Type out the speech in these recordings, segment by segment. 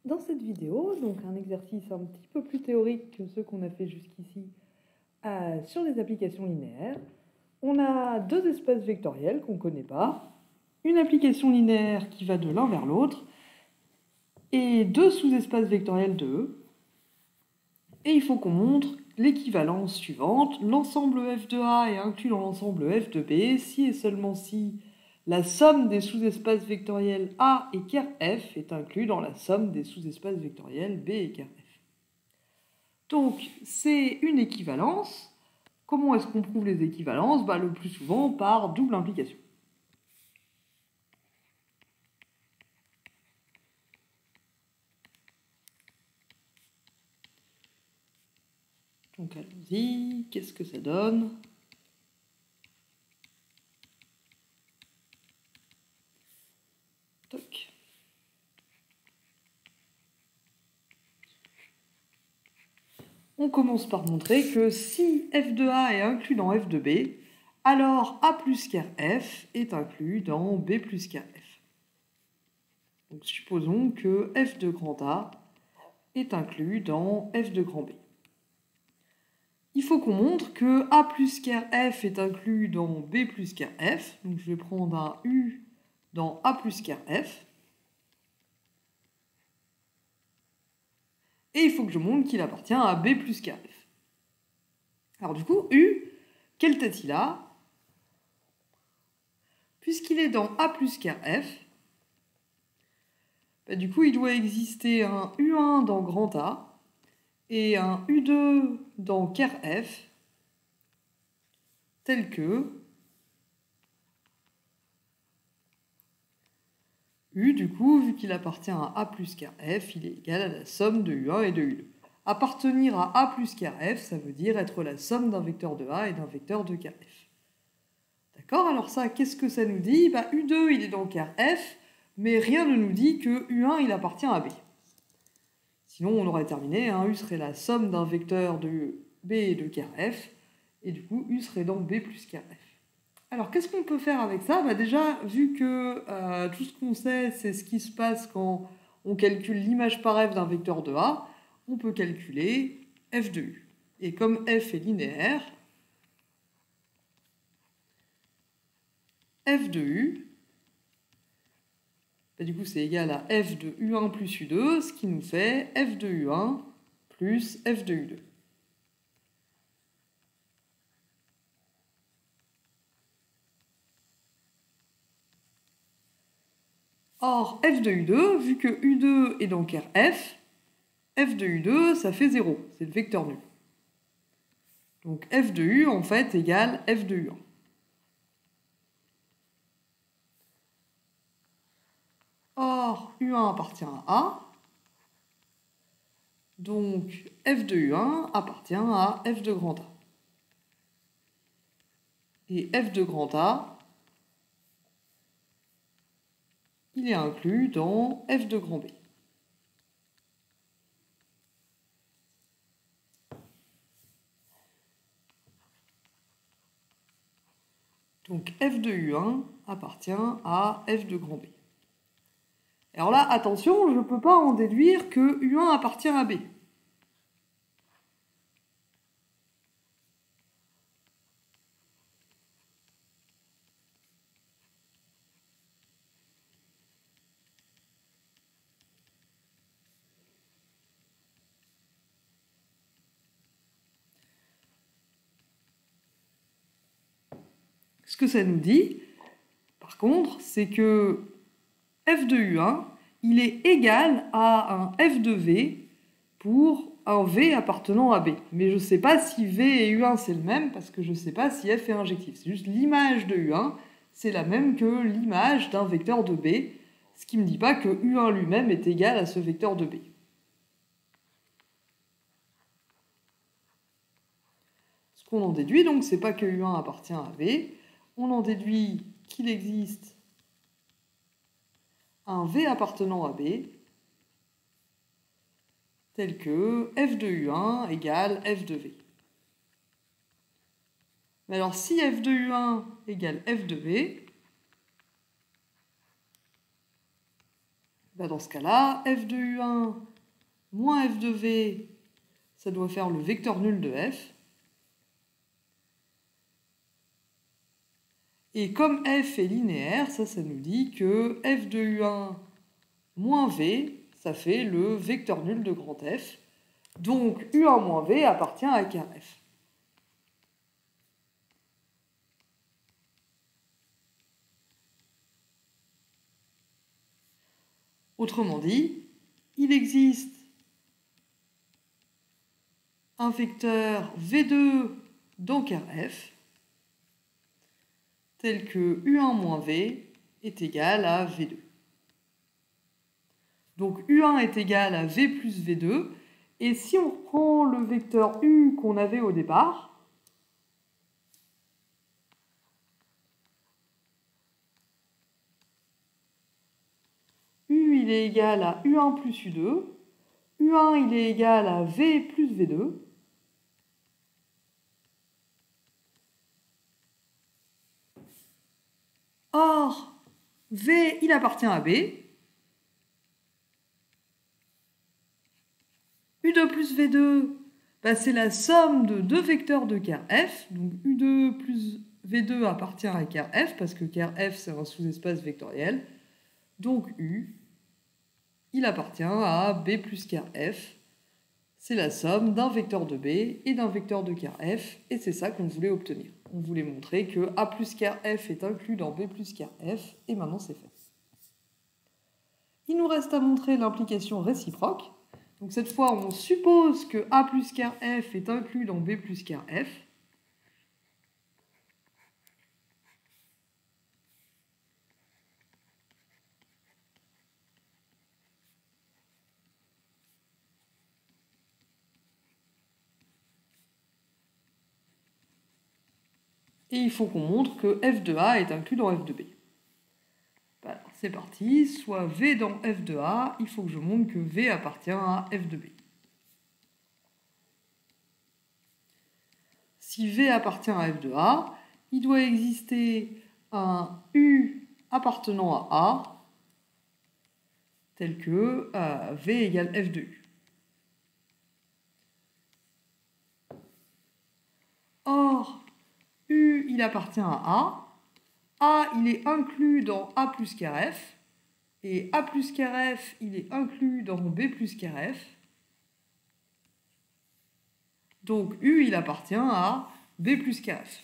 Dans cette vidéo, donc un exercice un petit peu plus théorique que ceux qu'on a fait jusqu'ici sur les applications linéaires, on a deux espaces vectoriels qu'on ne connaît pas, une application linéaire qui va de l'un vers l'autre, et deux sous-espaces vectoriels de E. Et il faut qu'on montre l'équivalence suivante. L'ensemble f de A est inclus dans l'ensemble f de B si et seulement si la somme des sous-espaces vectoriels A et ker f est inclus dans la somme des sous-espaces vectoriels B et ker f. Donc c'est une équivalence. Comment est-ce qu'on prouve les équivalences? Le plus souvent par double implication. Donc allons-y, qu'est-ce que ça donne? Toc. On commence par montrer que si f de A est inclus dans f de B, alors A plus ker f est inclus dans B plus ker f. Donc supposons que f de grand A est inclus dans f de grand B. Il faut qu'on montre que A plus ker f est inclus dans B plus ker f. Donc je vais prendre un U dans A plus ker f. Et il faut que je montre qu'il appartient à B plus ker f. Alors du coup, U, quelle tête il a? Puisqu'il est dans A plus ker f, du coup il doit exister un U1 dans grand A et un U2 dans ker f, tel que U, du coup, vu qu'il appartient à A plus ker f, il est égal à la somme de U1 et de U2. Appartenir à A plus ker f, ça veut dire être la somme d'un vecteur de A et d'un vecteur de ker f. D'accord? Alors ça, qu'est-ce que ça nous dit? U2, il est dans ker f, mais rien ne nous dit que U1, il appartient à B. Sinon, on aurait terminé, U serait la somme d'un vecteur de B et de ker f, et du coup, U serait dans B plus ker f. Alors, qu'est-ce qu'on peut faire avec ça? Déjà, vu que tout ce qu'on sait, c'est ce qui se passe quand on calcule l'image par f d'un vecteur de A, on peut calculer f de U. Et comme f est linéaire, f de U, du coup, c'est égal à f de U1 plus U2, ce qui nous fait f de U1 plus f de U2. Or, f de U2, vu que U2 est dans ker f de U2, ça fait 0, c'est le vecteur nul. Donc f de U, en fait, égale f de U1. Or, U1 appartient à A, donc f de U1 appartient à f de grand A. Et f de grand A, il est inclus dans f de grand B. Donc f de U1 appartient à f de grand B. Alors là, attention, je ne peux pas en déduire que U1 appartient à B. Ce que ça nous dit, par contre, c'est que f de U1, il est égal à un f de V pour un V appartenant à B. Mais je ne sais pas si V et U1 c'est le même, parce que je ne sais pas si f est injectif. C'est juste l'image de U1, c'est la même que l'image d'un vecteur de B, ce qui ne me dit pas que U1 lui-même est égal à ce vecteur de B. Ce qu'on en déduit, donc, c'est pas que U1 appartient à B, on en déduit qu'il existe un V appartenant à B, tel que f de U1 égale f de V. Mais alors, si f de U1 égale f de V, Dans ce cas-là, f de U1 moins f de V, ça doit faire le vecteur nul de f. Et comme f est linéaire, ça nous dit que f de U1 moins V, ça fait le vecteur nul de grand F. Donc U1 moins V appartient à car F. Autrement dit, il existe un vecteur V2 dans car F tel que U1 moins V est égal à V2. Donc U1 est égal à V plus V2, et si on reprend le vecteur U qu'on avait au départ, U il est égal à U1 plus U2, U1 il est égal à V plus V2, or, V, il appartient à B. U2 plus V2, c'est la somme de deux vecteurs de car F. Donc U2 plus V2 appartient à car F, parce que car F, c'est un sous-espace vectoriel. Donc U, il appartient à B plus car F. C'est la somme d'un vecteur de B et d'un vecteur de car F, et c'est ça qu'on voulait obtenir. On voulait montrer que A plus car F est inclus dans B plus car F, et maintenant c'est fait. Il nous reste à montrer l'implication réciproque. Donc cette fois, on suppose que A plus car F est inclus dans B plus car F. Et il faut qu'on montre que f de A est inclus dans f de B. Alors, c'est parti, soit V dans f de A, il faut que je montre que V appartient à f de B. Si V appartient à f de A, il doit exister un U appartenant à A, tel que V égale f de U. Or, U, il appartient à A. A, il est inclus dans A plus car F. Et A plus car F, il est inclus dans B plus car F. Donc U, il appartient à B plus car F.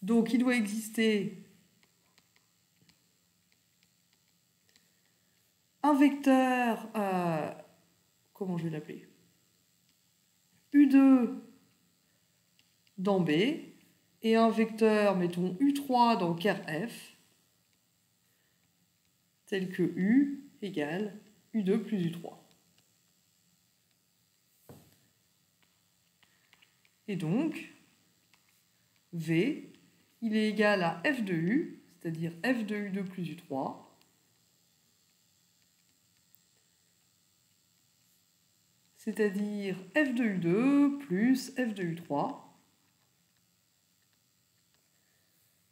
Donc il doit exister un vecteur, comment je vais l'appeler, U2 dans B, et un vecteur, mettons, U3 dans car F, tel que U égale U2 plus U3. Et donc, V, il est égal à F de U, c'est-à-dire F de U2 plus U3, c'est-à-dire F de U2 plus F de U3.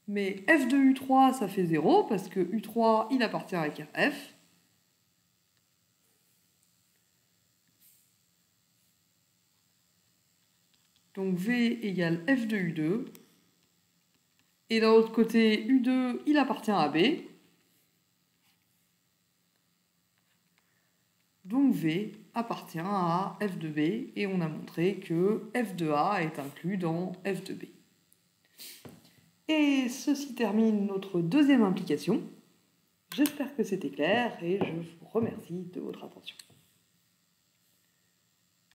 Mais F de U3, ça fait 0, parce que U3, il appartient à car F. Donc V égale F de U2. Et d'un autre côté, U2, il appartient à B. Donc V appartient à F de B, et on a montré que F de A est inclus dans F de B. Et ceci termine notre deuxième implication. J'espère que c'était clair et je vous remercie de votre attention.